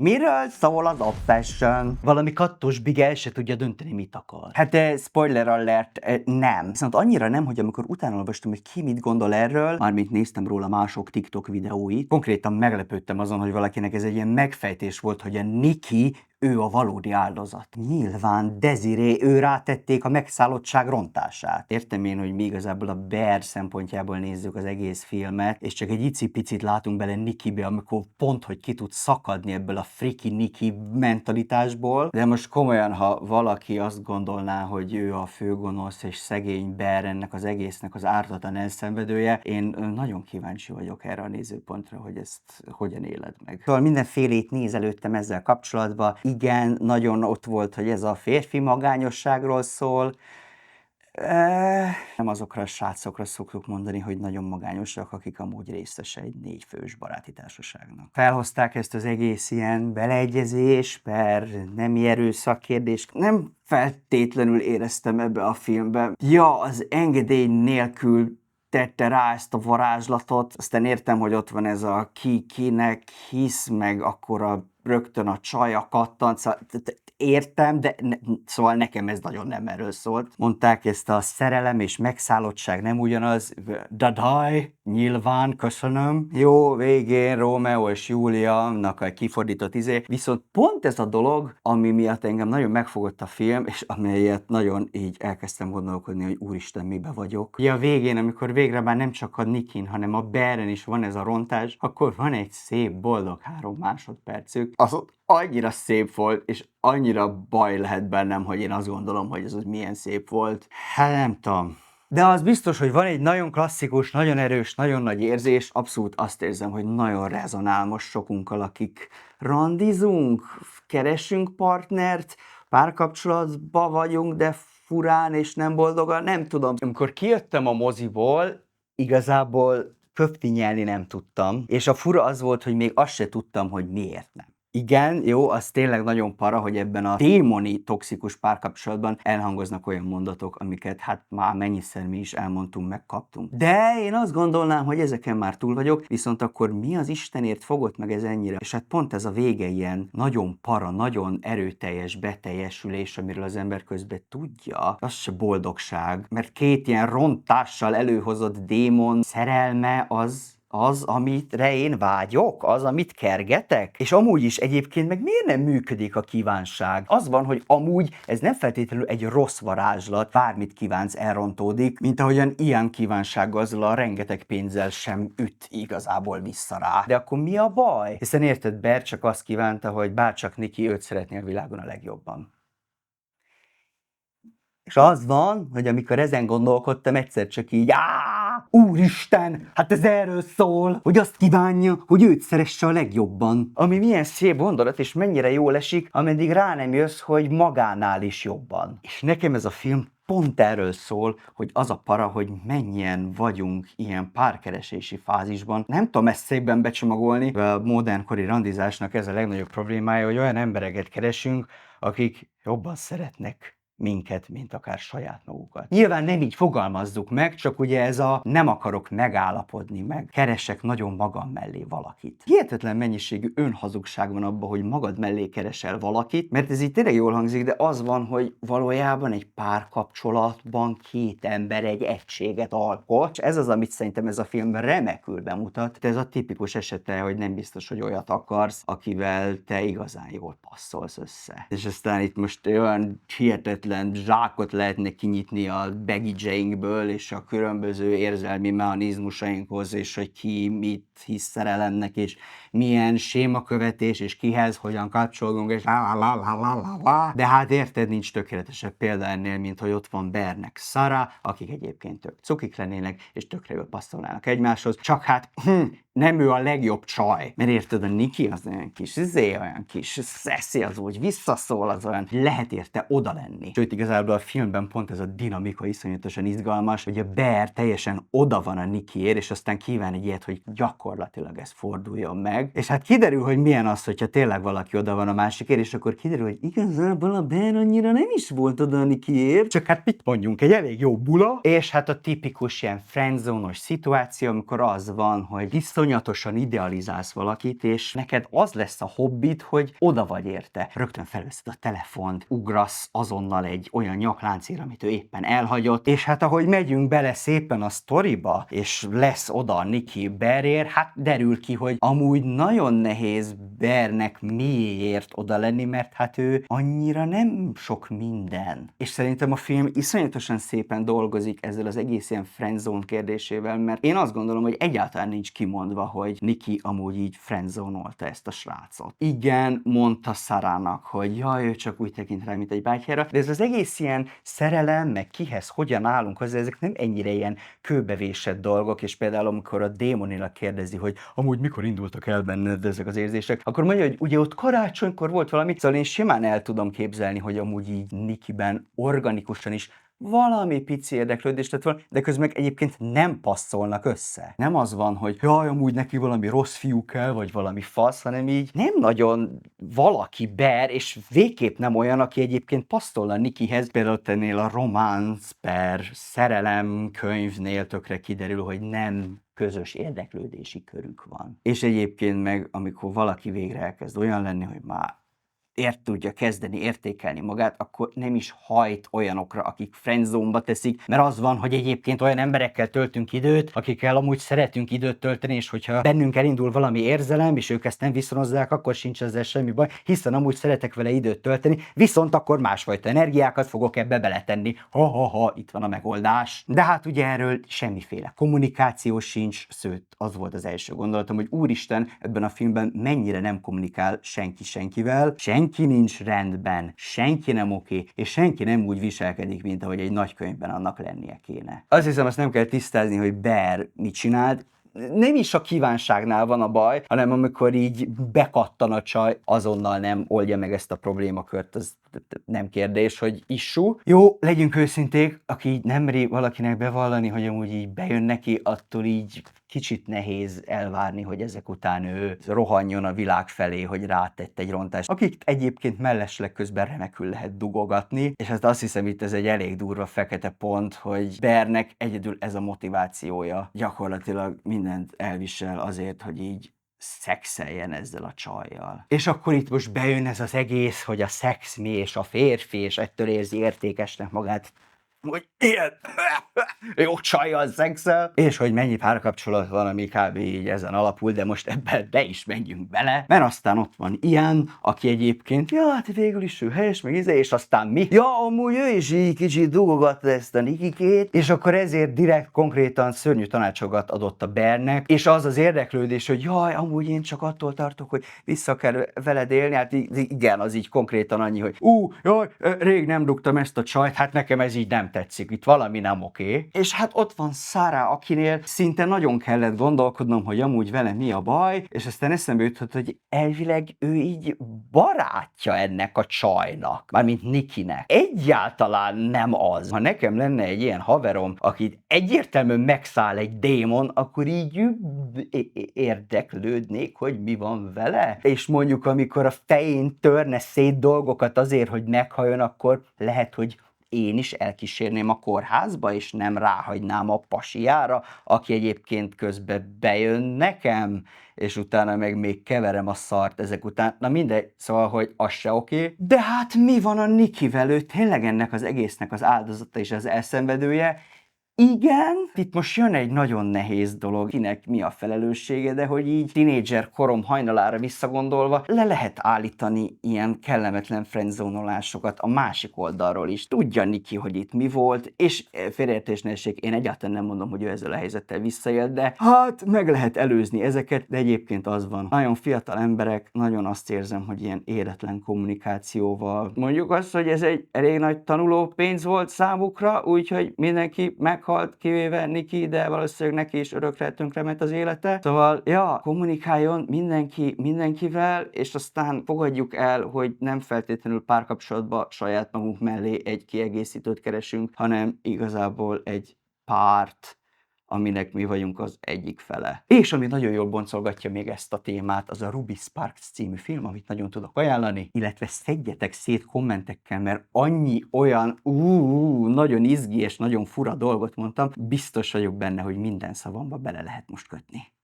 Miről szól az Obsession? Valami kattos big el se tudja dönteni, mit akar. Hát spoiler alert, nem. Viszont annyira nem, hogy amikor utána olvastam, hogy ki mit gondol erről, mármint néztem róla mások TikTok videóit, konkrétan meglepődtem azon, hogy valakinek ez egy ilyen megfejtés volt, hogy a Nikki ő a valódi áldozat. Nyilván Desiree, ő rátették a megszállottság rontását. Értem én, hogy mi igazából a Bear szempontjából nézzük az egész filmet, és csak egy icipicit látunk bele Nikkibe, amikor pont, hogy ki tud szakadni ebből a friki Nikki mentalitásból. De most komolyan, ha valaki azt gondolná, hogy ő a főgonosz és szegény Bear ennek az egésznek az ártatlan elszenvedője, én nagyon kíváncsi vagyok erre a nézőpontra, hogy ezt hogyan éled meg. Szóval mindenfélét nézelődtem ezzel kapcsolatban. Igen, nagyon ott volt, hogy ez a férfi magányosságról szól. Nem azokra a srácokra szoktuk mondani, hogy nagyon magányosak, akik amúgy részese egy 4 fős baráti társaságnak. Felhozták ezt az egész ilyen beleegyezés, per nemi erőszak kérdést. Nem feltétlenül éreztem ebbe a filmbe. Ja, az engedély nélkül tette rá ezt a varázslatot, aztán értem, hogy ott van ez a kinek hisz, meg akkor rögtön a csaj a kattanc, értem, de szóval nekem ez nagyon nem erről szólt. Mondták ezt a szerelem és megszállottság nem ugyanaz, dadaj, nyilván, köszönöm. Jó, végén Rómeó és Júlia-nak a kifordított viszont pont ez a dolog, ami miatt engem nagyon megfogott a film, és amelyet nagyon így elkezdtem gondolkodni, hogy úristen, mibe vagyok. Ja, a végén, amikor végre már nem csak a Nikin, hanem a Bearen is van ez a rontás, akkor van egy szép, boldog 3 másodpercük. Az annyira szép volt, és annyira baj lehet bennem, hogy én azt gondolom, hogy ez milyen szép volt. Hát nem tudom. De az biztos, hogy van egy nagyon klasszikus, nagyon erős, nagyon nagy érzés. Abszolút azt érzem, hogy nagyon rezonál most sokunkkal, akik randizunk, keresünk partnert, párkapcsolatban vagyunk, de furán és nem boldogan, nem tudom. Amikor kijöttem a moziból, igazából köptinyelni nem tudtam, és a fura az volt, hogy még azt se tudtam, hogy miért nem. Igen, jó, az tényleg nagyon para, hogy ebben a démoni toxikus párkapcsolatban elhangoznak olyan mondatok, amiket hát már mennyiszer mi is elmondtunk, megkaptunk. De én azt gondolnám, hogy ezeken már túl vagyok, viszont akkor mi az Istenért fogott meg ez ennyire? És hát pont ez a vége ilyen nagyon para, nagyon erőteljes beteljesülés, amiről az ember közben tudja, az se boldogság, mert 2 ilyen rontással előhozott démon szerelme az, amitre én vágyok, az, amit kergetek. És amúgy is egyébként meg miért nem működik a kívánság? Az van, hogy amúgy ez nem feltétlenül egy rossz varázslat, bármit kívánsz, elrontódik, mint ahogyan ilyen kívánsággal azzal a rengeteg pénzzel sem üt igazából vissza rá. De akkor mi a baj? Hiszen érted, Bear csak azt kívánta, hogy bárcsak Nikki őt szeretné a világon a legjobban. És az van, hogy amikor ezen gondolkodtam, egyszer csak így, úristen, hát ez erről szól, hogy azt kívánja, hogy őt szeresse a legjobban. Ami milyen szép gondolat, és mennyire jól esik, ameddig rá nem jössz, hogy magánál is jobban. És nekem ez a film pont erről szól, hogy az a para, hogy mennyien vagyunk ilyen párkeresési fázisban. Nem tudom ezt szépen becsomagolni, a modernkori randizásnak ez a legnagyobb problémája, hogy olyan embereket keresünk, akik jobban szeretnek minket, mint akár saját magukat. Nyilván nem így fogalmazzuk meg, csak ugye ez a nem akarok megállapodni meg, keresek nagyon magam mellé valakit. Hihetetlen mennyiségű önhazugság van abban, hogy magad mellé keresel valakit, mert ez így tényleg jól hangzik, de az van, hogy valójában egy párkapcsolatban 2 ember egy egységet alkot. Ez az, amit szerintem ez a film remekül bemutat. De ez a tipikus esete, hogy nem biztos, hogy olyat akarsz, akivel te igazán jól passzolsz össze. És aztán itt most olyan hihetetlen zsákot lehetne kinyitni a baggage-einkből és a különböző érzelmi mechanizmusainkhoz, és hogy ki mit hisz szerelemnek, és milyen sémakövetés, és kihez hogyan kapcsolódunk, és de hát érted, nincs tökéletesebb példa ennél, mint hogy ott van Bearnek Sarah, akik egyébként tök cukik lennének, és tökre jól passzolnának egymáshoz, csak hát nem ő a legjobb csaj. Mert érted, a Nikki az olyan kis, olyan kis szeszi, az úgy visszaszól, az olyan, lehet érte oda lenni. Sőt, igazából a filmben pont ez a dinamika iszonyatosan izgalmas, hogy a Bear teljesen oda van a Nikkiért, és aztán kíván egy ilyet, hogy gyakorlatilag ez forduljon meg. És hát kiderül, hogy milyen az, hogyha tényleg valaki oda van a másikért, és akkor kiderül, hogy igazából a Bear annyira nem is volt oda a Nikkiért, csak hát mit mondjunk, egy elég jó bula, és hát a tipikus ilyen friendzone-os szituáció, amikor az van, hogy iszonyatosan idealizálsz valakit, és neked az lesz a hobbid, hogy oda vagy érte. Rögtön felveszed a telefont, ugrasz azonnal egy olyan nyakláncért, amit ő éppen elhagyott, és hát ahogy megyünk bele szépen a sztoriba, és lesz oda Nikki Bearért, hát derül ki, hogy amúgy nagyon nehéz Bearnek miért oda lenni, mert hát ő annyira nem sok minden. És szerintem a film iszonyatosan szépen dolgozik ezzel az egész ilyen friendzone kérdésével, mert én azt gondolom, hogy egyáltalán nincs kimondva, hogy Nikki amúgy így friendzone-olta ezt a srácot. Igen, mondta Sarának, hogy jaj, ő csak úgy tekint rá, mint egy bátyjára, de ez az egész ilyen szerelem, meg kihez hogyan állunk hozzá, ezek nem ennyire ilyen kőbevésett dolgok, és például amikor a Démonilag kérdezi, hogy amúgy mikor indultak el benned ezek az érzések, akkor mondja, hogy ugye ott karácsonykor volt valami, szóval én simán el tudom képzelni, hogy amúgy így Nikkiben organikusan is valami pici érdeklődést lett volna, de közben meg egyébként nem passzolnak össze. Nem az van, hogy jaj, amúgy neki valami rossz fiú kell, vagy valami fasz, hanem így nem nagyon valaki Bear, és végképp nem olyan, aki egyébként passzolna Nikkihez. Például ennél a románc per szerelem könyvnél tökre kiderül, hogy nem közös érdeklődési körük van. És egyébként meg, amikor valaki végre elkezd olyan lenni, hogy már tudja kezdeni értékelni magát, akkor nem is hajt olyanokra, akik friendzone-ba teszik, mert az van, hogy egyébként olyan emberekkel töltünk időt, akikkel amúgy szeretünk időt tölteni, és hogyha bennünk elindul valami érzelem, és ők ezt nem viszonozzák, akkor sincs ezzel semmi baj, hiszen amúgy szeretek vele időt tölteni, viszont akkor másfajta energiákat fogok ebbe beletenni. Ha, itt van a megoldás. De hát ugye erről semmiféle kommunikáció sincs, sőt, az volt az első gondolatom, hogy úristen, ebben a filmben mennyire nem kommunikál senki senkivel, senki nincs rendben, senki nem oké, és senki nem úgy viselkedik, mint ahogy egy nagykönyvben annak lennie kéne. Azt hiszem, azt nem kell tisztázni, hogy Bear mit csinált. Nem is a kívánságnál van a baj, hanem amikor így bekattan a csaj, azonnal nem oldja meg ezt a problémakört, az nem kérdés, hogy issue. Jó, legyünk őszinték, aki így nem meri valakinek bevallani, hogy amúgy így bejön neki, attól így kicsit nehéz elvárni, hogy ezek után ő rohanjon a világ felé, hogy rátett egy rontást. Akik egyébként mellesleg közben remekül lehet dugogatni, és hát azt hiszem, itt ez egy elég durva fekete pont, hogy Bearnek egyedül ez a motivációja. Gyakorlatilag mindent elvisel azért, hogy így szexeljen ezzel a csajjal. És akkor itt most bejön ez az egész, hogy a szex mi, és a férfi, és ettől érzi értékesnek magát, hogy ilyen jó csajjal szexel, és hogy mennyi párkapcsolat van, ami kb. Így ezen alapul, de most ebben be is menjünk bele, mert aztán ott van ilyen, aki egyébként, ja, hát végül is ő helyes, meg és aztán mi? Ja, amúgy ő is így kicsit dugogatta ezt a Nikikét, és akkor ezért direkt konkrétan szörnyű tanácsokat adott a Bearnek, és az az érdeklődés, hogy jaj, amúgy én csak attól tartok, hogy vissza kell veled élni, hát igen, az így konkrétan annyi, hogy jaj, rég nem dugtam ezt a csajt, hát nekem ez így nem tetszik, itt valami nem oké. És hát ott van Sarah, akinél szinte nagyon kellett gondolkodnom, hogy amúgy vele mi a baj, és aztán eszembe jutott, hogy elvileg ő így barátja ennek a csajnak, mármint Nikkinek. Egyáltalán nem az. Ha nekem lenne egy ilyen haverom, akit egyértelműen megszáll egy démon, akkor így érdeklődnék, hogy mi van vele. És mondjuk, amikor a fején törne szét dolgokat azért, hogy meghalljon, akkor lehet, hogy én is elkísérném a kórházba, és nem ráhagynám a pasiára, aki egyébként közben bejön nekem, és utána meg még keverem a szart ezek után. Na mindegy, szóval, hogy az se oké. De hát mi van a Nikkivel? Ő tényleg ennek az egésznek az áldozata és az elszenvedője. Igen, itt most jön egy nagyon nehéz dolog, kinek mi a felelőssége, de hogy így tínédzser korom hajnalára visszagondolva le lehet állítani ilyen kellemetlen friendzone-olásokat a másik oldalról is. Tudja Nikki, hogy itt mi volt, és félreértés ne essék, én egyáltalán nem mondom, hogy ő ezzel a helyzettel visszaélt, de hát meg lehet előzni ezeket, de egyébként az van. Nagyon fiatal emberek, nagyon azt érzem, hogy ilyen éretlen kommunikációval. Mondjuk azt, hogy ez egy elég nagy tanuló pénz volt számukra, úgyhogy mindenki meghalt, kivéve Nikki, de valószínűleg neki is örökre tönkrement az élete. Szóval, ja, kommunikáljon mindenki mindenkivel, és aztán fogadjuk el, hogy nem feltétlenül párkapcsolatba saját magunk mellé egy kiegészítőt keresünk, hanem igazából egy párt, aminek mi vagyunk az egyik fele. És ami nagyon jól boncolgatja még ezt a témát, az a Ruby Sparks című film, amit nagyon tudok ajánlani, illetve szedjetek szét kommentekkel, mert annyi olyan nagyon izgi és nagyon fura dolgot mondtam, biztos vagyok benne, hogy minden szavamba bele lehet most kötni.